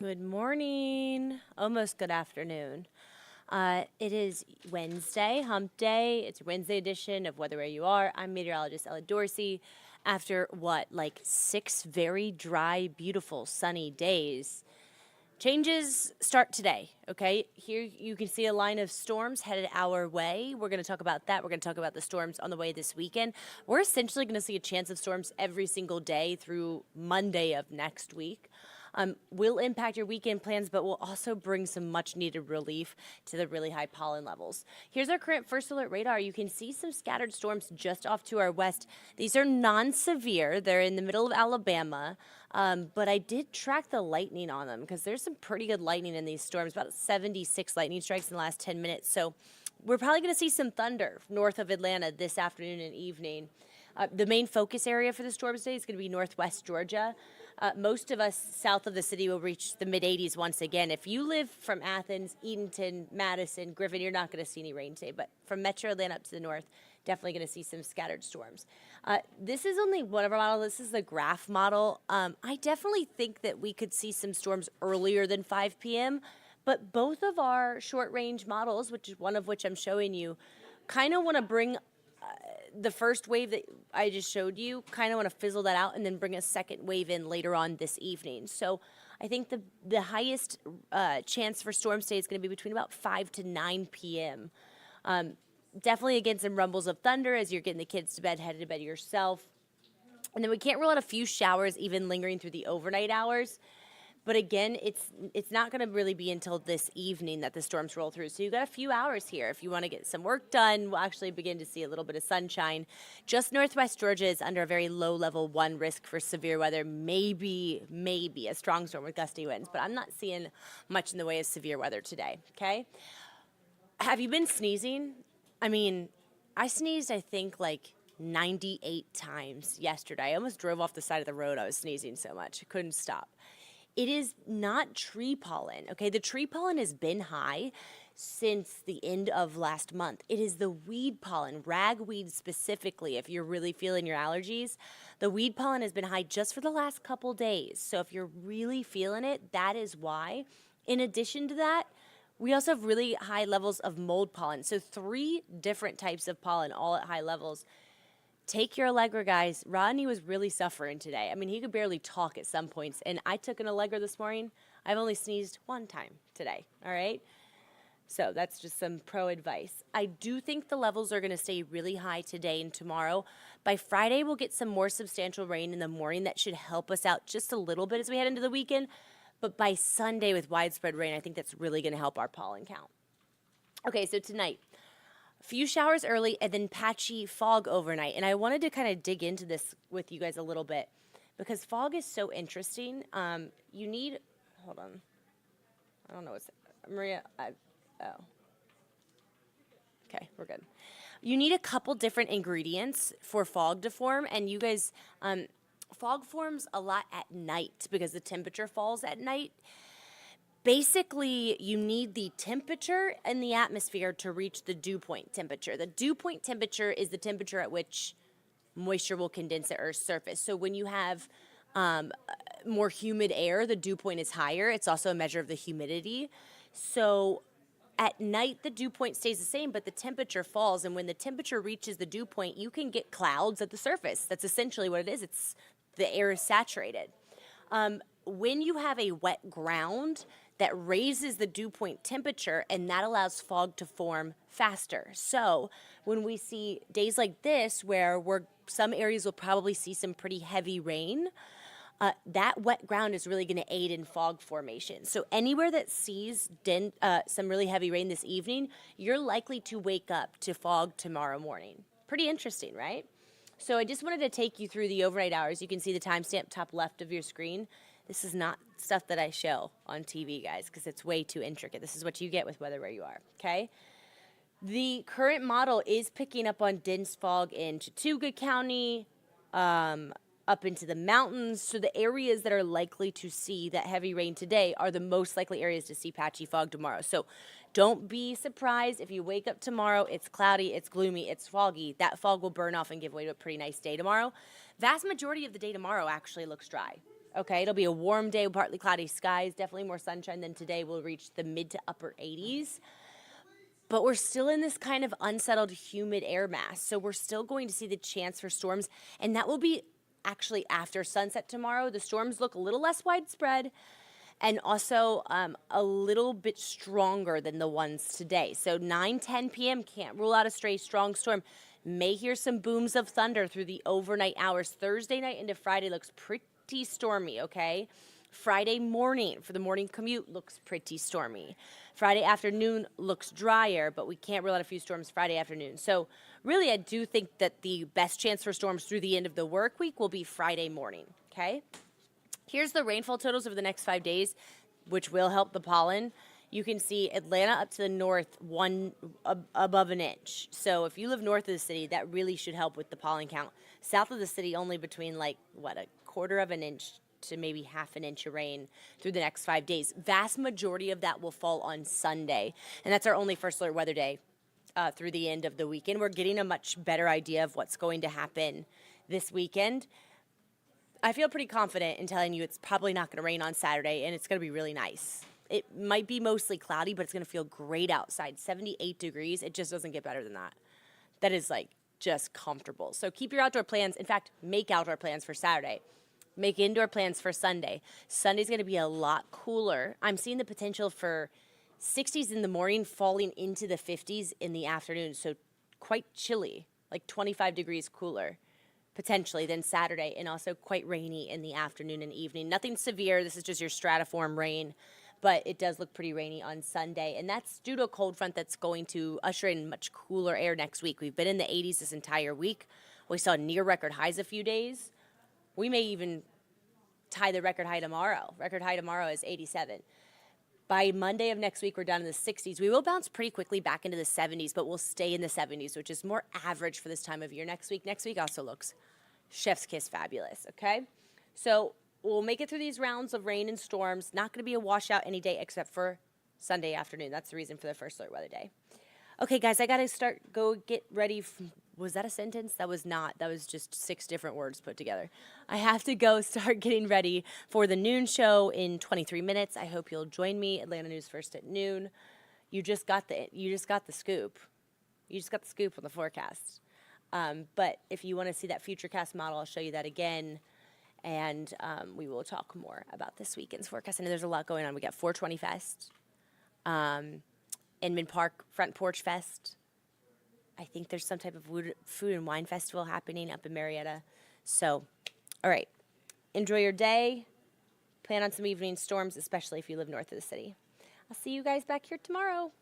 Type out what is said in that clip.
Good morning, almost good afternoon. It is Wednesday, hump day. It's a Wednesday edition of Weather Where You Are. I'm meteorologist Ella Dorsey. After like 6 very dry, beautiful, sunny days, changes start today, okay? Here you can see a line of storms headed our way. We're going to talk about that. We're going to talk about the storms on the way this weekend. We're essentially going to see a chance of storms every single day through Monday of next week. Will impact your weekend plans, but will also bring some much needed relief to the really high pollen levels. Here's our current first alert radar. You can see some scattered storms just off to our west. These are non-severe. They're in the middle of Alabama. But I did track the lightning on them because there's some pretty good lightning in these storms, about 76 lightning strikes in the last 10 minutes. So we're probably going to see some thunder north of Atlanta this afternoon and evening. The main focus area for the storm today is going to be northwest Georgia. Most of us south of the city will reach the mid-80s once again. If you live from Athens, Edenton, Madison, Griffin, you're not going to see any rain today. But from Metro Atlanta up to the north, definitely going to see some scattered storms. This is only one of our models. This is the graph model. I definitely think that we could see some storms earlier than 5 p.m., but both of our short-range models, which is one of which I'm showing you, kind of want to bring the first wave that I just showed you, kind of want to fizzle that out and then bring a second wave in later on this evening. So I think the highest chance for storms today is going to be between about 5 to 9 p.m. Definitely again some rumbles of thunder as you're getting the kids to bed, headed to bed yourself. And then we can't rule out a few showers even lingering through the overnight hours. But again, it's not going to really be until this evening that the storms roll through. So you've got a few hours here. If you want to get some work done, we'll actually begin to see a little bit of sunshine. Just northwest Georgia is under a very low level 1 risk for severe weather, maybe a strong storm with gusty winds. But I'm not seeing much in the way of severe weather today, okay? Have you been sneezing? I mean, I sneezed, I think, like 98 times yesterday. I almost drove off the side of the road. I was sneezing so much. I couldn't stop. It is not tree pollen, okay? The tree pollen has been high since the end of last month. It is the weed pollen, ragweed specifically, if you're really feeling your allergies. The weed pollen has been high just for the last couple days. So if you're really feeling it, that is why. In addition to that, we also have really high levels of mold pollen. So 3 different types of pollen, all at high levels. Take your Allegra, guys. Rodney was really suffering today. I mean, he could barely talk at some points. And I took an Allegra this morning. I've only sneezed 1 time today, all right? So that's just some pro advice. I do think the levels are going to stay really high today and tomorrow. By Friday, we'll get some more substantial rain in the morning. That should help us out just a little bit as we head into the weekend. But by Sunday with widespread rain, I think that's really going to help our pollen count. Okay, so tonight. Few showers early and then patchy fog overnight. And I wanted to kind of dig into this with you guys a little bit because fog is so interesting. You need, hold on. I don't know what's, Maria, oh. Okay, we're good. You need a couple different ingredients for fog to form. And you guys, fog forms a lot at night because the temperature falls at night. Basically, you need the temperature in the atmosphere to reach the dew point temperature. The dew point temperature is the temperature at which moisture will condense at Earth's surface. So when you have more humid air, the dew point is higher. It's also a measure of the humidity. So at night, the dew point stays the same, but the temperature falls. And when the temperature reaches the dew point, you can get clouds at the surface. That's essentially what it is. It's the air is saturated. When you have a wet ground, that raises the dew point temperature, and that allows fog to form faster. So when we see days like this, where some areas will probably see some pretty heavy rain, that wet ground is really going to aid in fog formation. So anywhere that sees some really heavy rain this evening, you're likely to wake up to fog tomorrow morning. Pretty interesting, right? So I just wanted to take you through the overnight hours. You can see the timestamp top left of your screen. This is not stuff that I show on TV, guys, because it's way too intricate. This is what you get with Weather Where You Are, okay? The current model is picking up on dense fog in Chattooga County, up into the mountains. So the areas that are likely to see that heavy rain today are the most likely areas to see patchy fog tomorrow. So don't be surprised if you wake up tomorrow, it's cloudy, it's gloomy, it's foggy. That fog will burn off and give way to a pretty nice day tomorrow. Vast majority of the day tomorrow actually looks dry. Okay, it'll be a warm day, partly cloudy skies, definitely more sunshine than today. We'll reach the mid to upper 80s. But we're still in this kind of unsettled, humid air mass. So we're still going to see the chance for storms. And that will be actually after sunset tomorrow. The storms look a little less widespread and also a little bit stronger than the ones today. So 9:10 p.m. can't rule out a stray strong storm. May hear some booms of thunder through the overnight hours. Thursday night into Friday looks pretty stormy, okay? Friday morning for the morning commute looks pretty stormy. Friday afternoon looks drier, but we can't rule out a few storms Friday afternoon. So really, I do think that the best chance for storms through the end of the work week will be Friday morning, okay? Here's the rainfall totals over the next 5 days, which will help the pollen. You can see Atlanta up to the north, above an inch. So if you live north of the city, that really should help with the pollen count. South of the city, only between a quarter of an inch to maybe half an inch of rain through the next 5 days. Vast majority of that will fall on Sunday, and that's our only first alert weather day through the end of the weekend. We're getting a much better idea of what's going to happen this weekend. I feel pretty confident in telling you it's probably not going to rain on Saturday, and it's going to be really nice. It might be mostly cloudy, but it's going to feel great outside. 78 degrees. It just doesn't get better than that. That is just comfortable. So keep your outdoor plans. In fact, make outdoor plans for Saturday. Make indoor plans for Sunday. Sunday's going to be a lot cooler. I'm seeing the potential for 60s in the morning falling into the 50s in the afternoon. So quite chilly, 25 degrees cooler potentially than Saturday, and also quite rainy in the afternoon and evening. Nothing severe. This is just your stratiform rain, but it does look pretty rainy on Sunday. And that's due to a cold front that's going to usher in much cooler air next week. We've been in the 80s this entire week. We saw near record highs a few days. We may even tie the record high tomorrow. Record high tomorrow is 87. By Monday of next week, we're down in the 60s. We will bounce pretty quickly back into the 70s, but we'll stay in the 70s, which is more average for this time of year next week. Next week also looks chef's kiss fabulous, okay? So we'll make it through these rounds of rain and storms. Not going to be a washout any day except for Sunday afternoon. That's the reason for the first alert weather day. Okay, guys, I got to go get ready. Was that a sentence? That was not. That was just 6 different words put together. I have to go start getting ready for the noon show in 23 minutes. I hope you'll join me. Atlanta News First at noon. You just got the scoop. You just got the scoop on the forecast. But if you want to see that Futurecast model, I'll show you that again. And we will talk more about this weekend's forecast. I know there's a lot going on. We got 420 Fest, Inman Park Front Porch Fest. I think there's some type of food and wine festival happening up in Marietta. So, all right. Enjoy your day. Plan on some evening storms, especially if you live north of the city. I'll see you guys back here tomorrow.